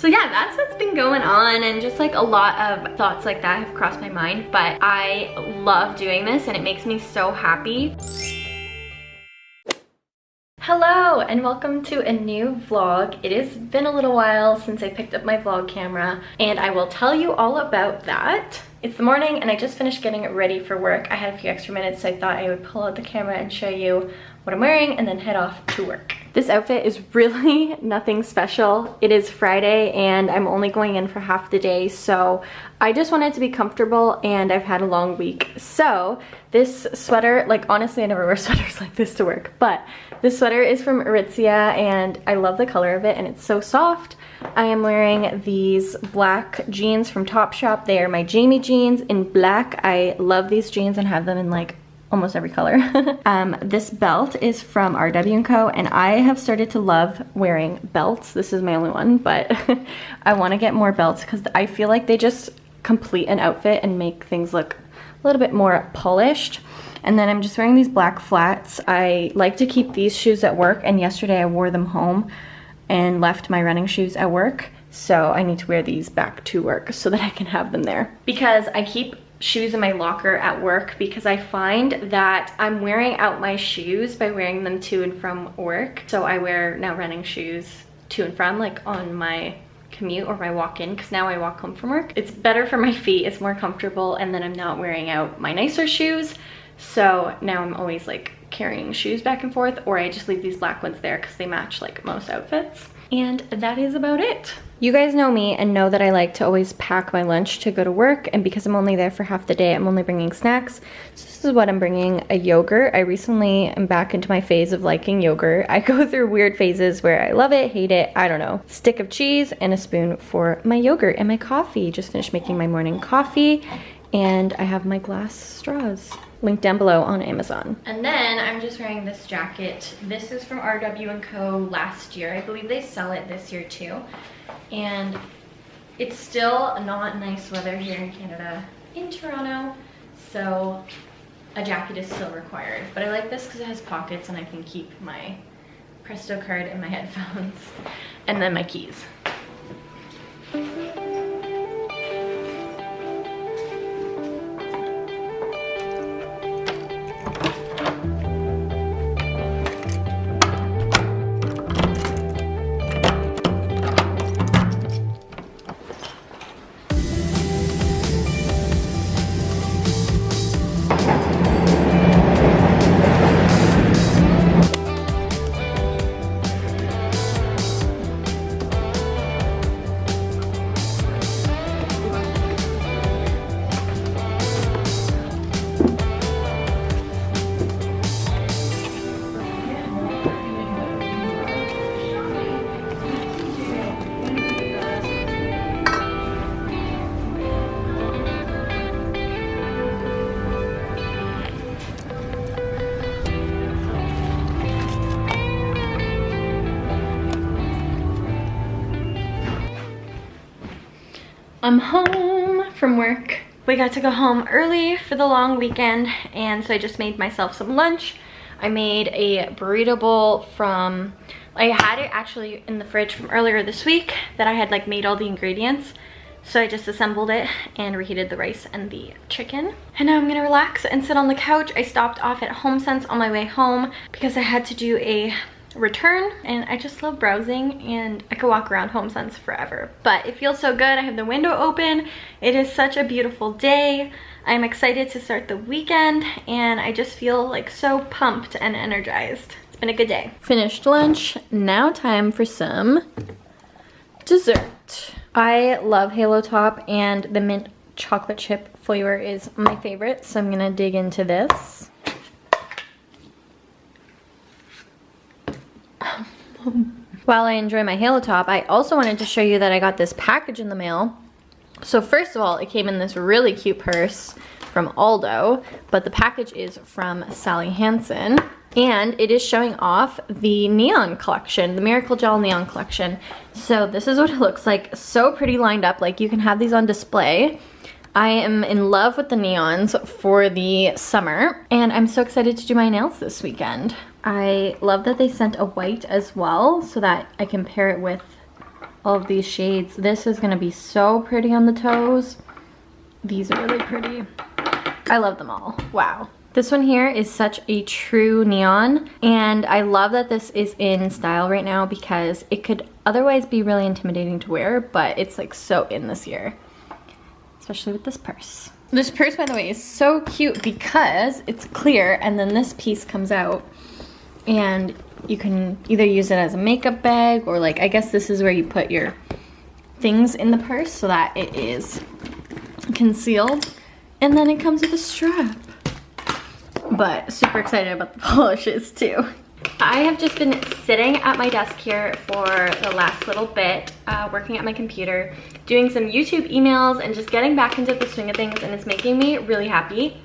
So yeah, that's what's been going on, and just like a lot of thoughts like that have crossed my mind, but I love doing this and it makes me so happy. Hello and welcome to a new vlog. It has been a little while since I picked up my vlog camera and I will tell you all about that. It's the morning and I just finished getting ready for work. I had a few extra minutes, so I thought I would pull out the camera and show you what I'm wearing and then head off to work. This outfit is really nothing special. It is Friday and I'm only going in for half the day, so I just wanted to be comfortable and I've had a long week. So this sweater, like honestly I never wear sweaters like this to work, but this sweater is from Aritzia and I love the color of it and it's so soft. I am wearing these black jeans from Topshop. They are my Jamie jeans in black. I love these jeans and have them in like almost every color. This belt is from RW&Co and I have started to love wearing belts. This is my only one, but I want to get more belts because I feel like they just complete an outfit and make things look a little bit more polished. And then I'm just wearing these black flats. I like to keep these shoes at work, and yesterday I wore them home and left my running shoes at work, so I need to wear these back to work so that I can have them there. Because I keep shoes in my locker at work because I find that I'm wearing out my shoes by wearing them to and from work. So I wear now running shoes to and from, like on my commute or my walk-in, because now I walk home from work. It's better for my feet, it's more comfortable, and then I'm not wearing out my nicer shoes. So now I'm always like carrying shoes back and forth, or I just leave these black ones there because they match like most outfits. And that is about it. You guys know me and know that I like to always pack my lunch to go to work, and because I'm only there for half the day, I'm only bringing snacks. So this is what I'm bringing: a yogurt. I recently am back into my phase of liking yogurt. I go through weird phases where I love it, hate it, I don't know. Stick of cheese and a spoon for my yogurt, and my coffee. Just finished making my morning coffee, and I have my glass straws. Link down below on Amazon. And then I'm just wearing this jacket. This is from RW&Co last year. I believe they sell it this year too. And it's still not nice weather here in Canada, in Toronto, so a jacket is still required. But I like this because it has pockets and I can keep my Presto card and my headphones and then my keys. I'm home from work. We got to go home early for the long weekend, and so I just made myself some lunch. I made a burrito bowl from, I had it actually in the fridge from earlier this week that I had like made all the ingredients. So I just assembled it and reheated the rice and the chicken. And now I'm gonna relax and sit on the couch. I stopped off at HomeSense on my way home because I had to do a return, and I just love browsing and I could walk around HomeSense forever. But it feels so good. I have the window open. It is such a beautiful day. I'm excited to start the weekend and I just feel like so pumped and energized. It's been a good day. Finished lunch. Now time for some dessert. I love Halo Top and the mint chocolate chip flavor is my favorite, so I'm gonna dig into this. While I enjoy my Halo Top, I also wanted to show you that I got this package in the mail. So first of all, it came in this really cute purse from Aldo, but the package is from Sally Hansen, and it is showing off the neon collection, the Miracle Gel neon collection. So this is what it looks like. So pretty lined up, like you can have these on display. I am in love with the neons for the summer, and I'm so excited to do my nails this weekend. I love that they sent a white as well so that I can pair it with all of these shades. This is gonna be so pretty on the toes. These are really pretty. I love them all. Wow. This one here is such a true neon, and I love that this is in style right now because it could otherwise be really intimidating to wear, but it's like so in this year, especially with this purse. This purse, by the way, is so cute because it's clear and then this piece comes out and you can either use it as a makeup bag or like, I guess this is where you put your things in the purse so that it is concealed. And then it comes with a strap. But super excited about the polishes too. I have just been sitting at my desk here for the last little bit, working at my computer, doing some YouTube emails and just getting back into the swing of things, and it's making me really happy.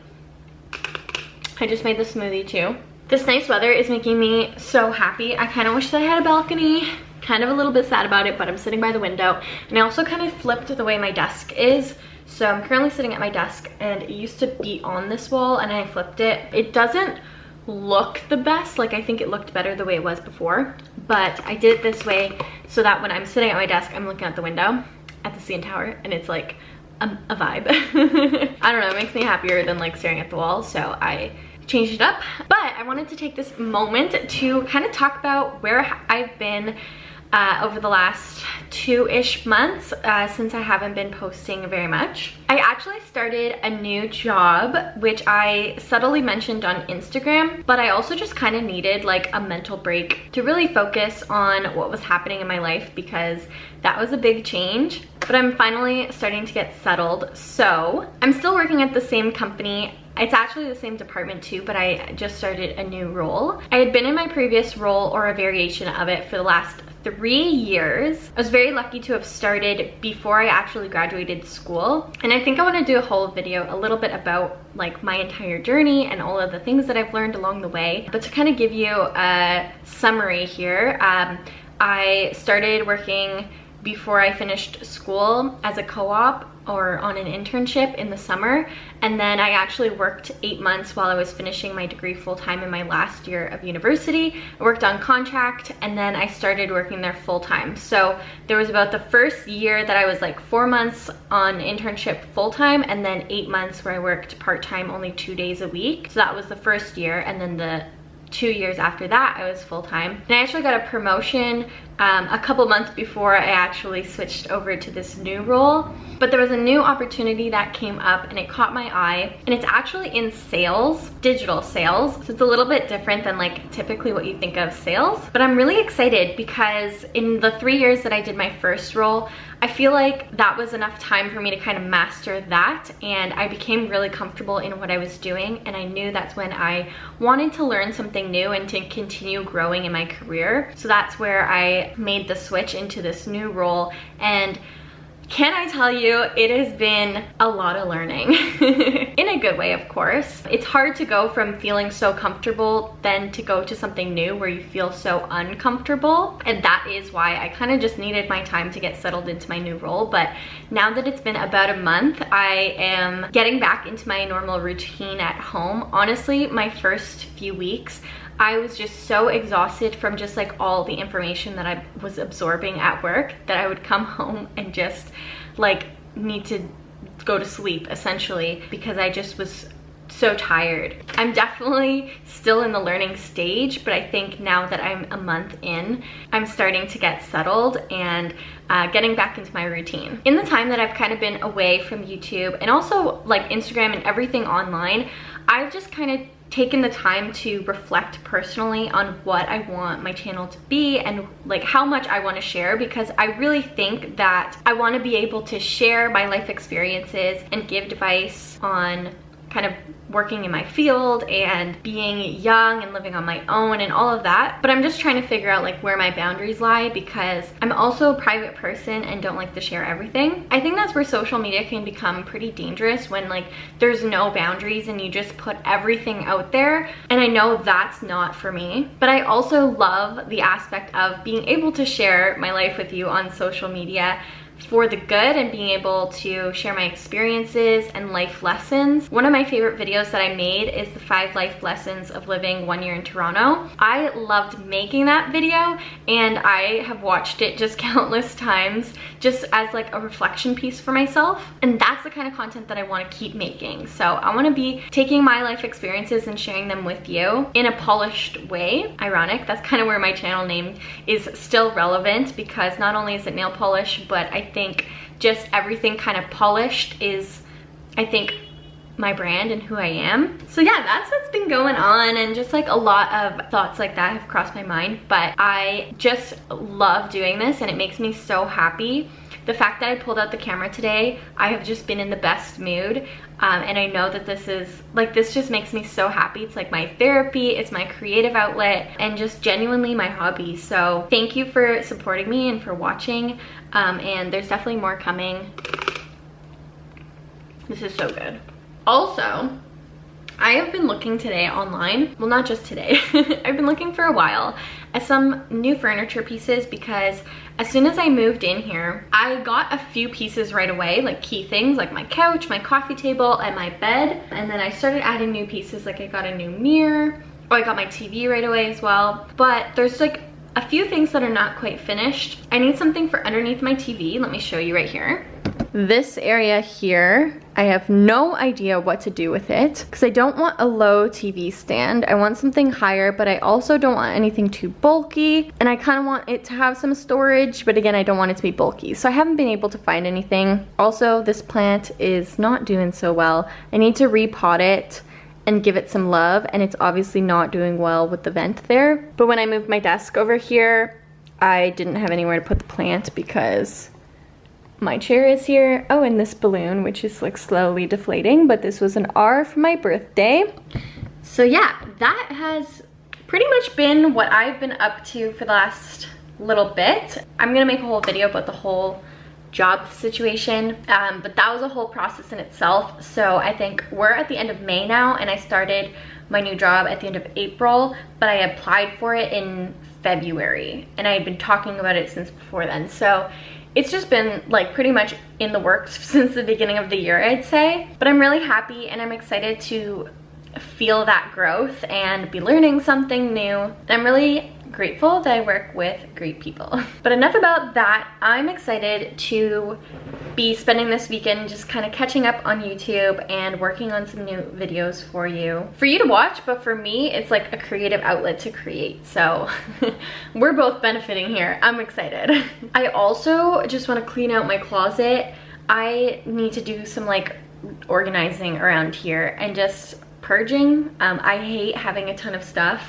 I just made the smoothie too. This nice weather is making me so happy. I kind of wish that I had a balcony. Kind of a little bit sad about it, but I'm sitting by the window. And I also kind of flipped the way my desk is. So I'm currently sitting at my desk and it used to be on this wall and I flipped it. It doesn't look the best. Like, I think it looked better the way it was before, but I did it this way so that when I'm sitting at my desk, I'm looking out the window at the CN Tower and it's like a vibe. I don't know, it makes me happier than like staring at the wall, so I changed it up. But I wanted to take this moment to kind of talk about where I've been over the last 2-ish months since I haven't been posting very much. I actually started a new job, which I subtly mentioned on Instagram, but I also just kind of needed like a mental break to really focus on what was happening in my life because that was a big change. But I'm finally starting to get settled. So I'm still working at the same company. It's actually the same department too, but I just started a new role. I had been in my previous role or a variation of it for the last 3 years. I was very lucky to have started before I actually graduated school. And I think I want to do a whole video a little bit about like my entire journey and all of the things that I've learned along the way. But to kind of give you a summary here, I started working before I finished school as a co-op or on an internship in the summer, and then I actually worked 8 months while I was finishing my degree full-time in my last year of university. I worked on contract and then I started working there full-time. So there was about the first year that I was like 4 months on internship full-time and then 8 months where I worked part-time only 2 days a week. So that was the first year, and then the 2 years after that I was full-time. And I actually got a promotion a couple months before I actually switched over to this new role. But there was a new opportunity that came up and it caught my eye, and it's actually in sales, digital sales. So it's a little bit different than like typically what you think of sales. But I'm really excited because in the 3 years that I did my first role, I feel like that was enough time for me to kind of master that, and I became really comfortable in what I was doing, and I knew that's when I wanted to learn something new and to continue growing in my career. So that's where I made the switch into this new role, and can I tell you, it has been a lot of learning. In a good way, of course. It's hard to go from feeling so comfortable then to go to something new where you feel so uncomfortable. And that is why I kind of just needed my time to get settled into my new role. But now that it's been about a month, I am getting back into my normal routine at home. Honestly, my first few weeks, I was just so exhausted from just like all the information that I was absorbing at work that I would come home and just like need to go to sleep essentially because I just was so tired. I'm definitely still in the learning stage, but I think now that I'm a month in, I'm starting to get settled and getting back into my routine. In the time that I've kind of been away from YouTube and also like Instagram and everything online, I've just kind of taken the time to reflect personally on what I want my channel to be and like how much I want to share, because I really think that I want to be able to share my life experiences and give advice on kind of working in my field and being young and living on my own and all of that. But I'm just trying to figure out like where my boundaries lie, because I'm also a private person and don't like to share everything. I think that's where social media can become pretty dangerous, when like there's no boundaries and you just put everything out there. And I know that's not for me, but I also love the aspect of being able to share my life with you on social media. for the good and being able to share my experiences and life lessons. One of my favorite videos that I made is the 5 life lessons of living 1 year in Toronto. I loved making that video and I have watched it just countless times just as like a reflection piece for myself. And that's the kind of content that I want to keep making. So I want to be taking my life experiences and sharing them with you in a polished way. Ironic, that's kind of where my channel name is still relevant, because not only is it nail polish, but I think just everything kind of polished is, I think, my brand and who I am. So yeah, that's what's been going on, and just like a lot of thoughts like that have crossed my mind, but I just love doing this and it makes me so happy. The fact that I pulled out the camera today, I have just been in the best mood, and I know that this is like, this just makes me so happy. It's like my therapy, it's my creative outlet, and just genuinely my hobby. So thank you for supporting me and for watching, and there's definitely more coming. This is so good. Also, I have been looking today online, well, not just today, I've been looking for a while at some new furniture pieces, because as soon as I moved in here, I got a few pieces right away, like key things like my couch, my coffee table, and my bed. And then I started adding new pieces, like I got a new mirror, or I got my TV right away as well. But there's like a few things that are not quite finished. I need something for underneath my TV. Let me show you right here. This area here, I have no idea what to do with it, because I don't want a low TV stand. I want something higher, but I also don't want anything too bulky, and I kind of want it to have some storage, but again, I don't want it to be bulky. So I haven't been able to find anything. Also, this plant is not doing so well. I need to repot it and give it some love, and it's obviously not doing well with the vent there. But when I moved my desk over here, I didn't have anywhere to put the plant because my chair is here. Oh, and this balloon, which is like slowly deflating, but this was an R for my birthday. So yeah, that has pretty much been what I've been up to for the last little bit. I'm gonna make a whole video about the whole job situation, but that was a whole process in itself. So I think we're at the end of May now, and I started my new job at the end of April, but I applied for it in February, and I had been talking about it since before then. So it's just been like pretty much in the works since the beginning of the year, I'd say. But I'm really happy, and I'm excited to feel that growth and be learning something new. And I'm really grateful that I work with great people. But enough about that. I'm excited to be spending this weekend just kind of catching up on YouTube and working on some new videos for you to watch, but for me, it's like a creative outlet to create. So we're both benefiting here. I'm excited. I also just want to clean out my closet. I need to do some like organizing around here and just purging. I hate having a ton of stuff,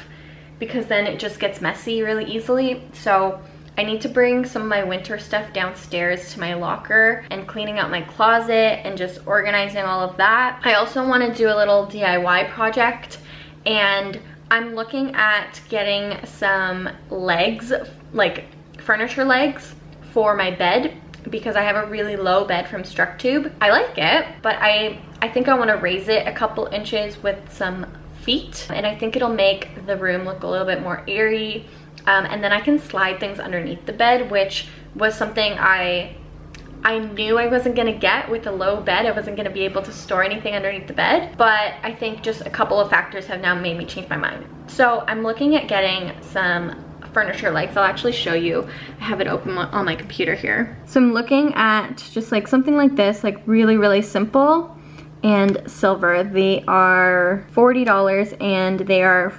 because then it just gets messy really easily. So I need to bring some of my winter stuff downstairs to my locker, and cleaning out my closet and just organizing all of that. I also want to do a little DIY project, and I'm looking at getting some legs, like furniture legs for my bed, because I have a really low bed from Structube. I like it, but I think I want to raise it a couple inches with some feet, and I think it'll make the room look a little bit more airy, and then I can slide things underneath the bed, which was something I knew I wasn't gonna get with a low bed. I wasn't gonna be able to store anything underneath the bed, but I think just a couple of factors have now made me change my mind. So I'm looking at getting some furniture legs. I'll actually show you. I have it open on my computer here. So I'm looking at just like something like this, like really simple and silver. They are $40, and they are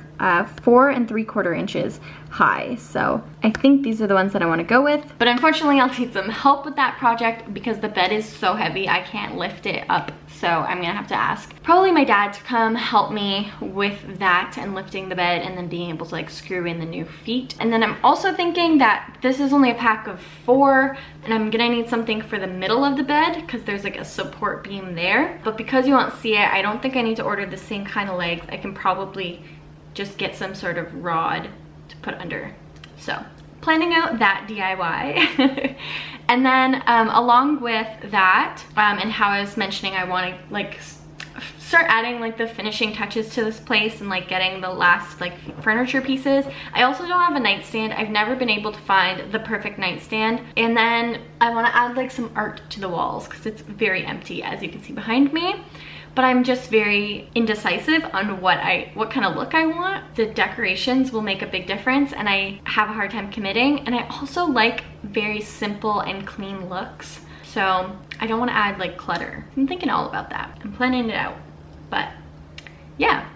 4 3/4 inches high. So I think these are the ones that I want to go with, but unfortunately I'll need some help with that project because the bed is so heavy I can't lift it up. So I'm gonna have to ask probably my dad to come help me with that and lifting the bed, and then being able to like screw in the new feet. And then I'm also thinking that this is only a pack of 4, and I'm gonna need something for the middle of the bed because there's like a support beam there. But because you won't see it, I don't think I need to order the same kind of legs. I can probably just get some sort of rod to put under. So planning out that DIY. And then along with that, and how I was mentioning I want to like start adding like the finishing touches to this place and like getting the last like furniture pieces. I also don't have a nightstand. I've never been able to find the perfect nightstand. And then I want to add like some art to the walls because it's very empty, as you can see behind me. But I'm just very indecisive on what kind of look I want. The decorations will make a big difference, and I have a hard time committing. And I also like very simple and clean looks. So I don't want to add like clutter. I'm thinking all about that. I'm planning it out, but yeah.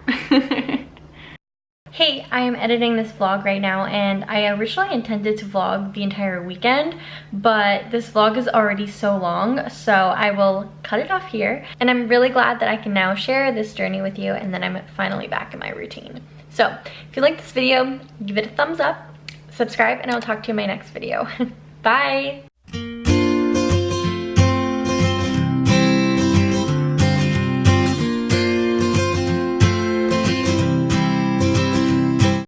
Hey, I am editing this vlog right now, and I originally intended to vlog the entire weekend, but this vlog is already so long, so I will cut it off here. And I'm really glad that I can now share this journey with you, and then I'm finally back in my routine. So if you like this video, give it a thumbs up, subscribe, and I'll talk to you in my next video. Bye!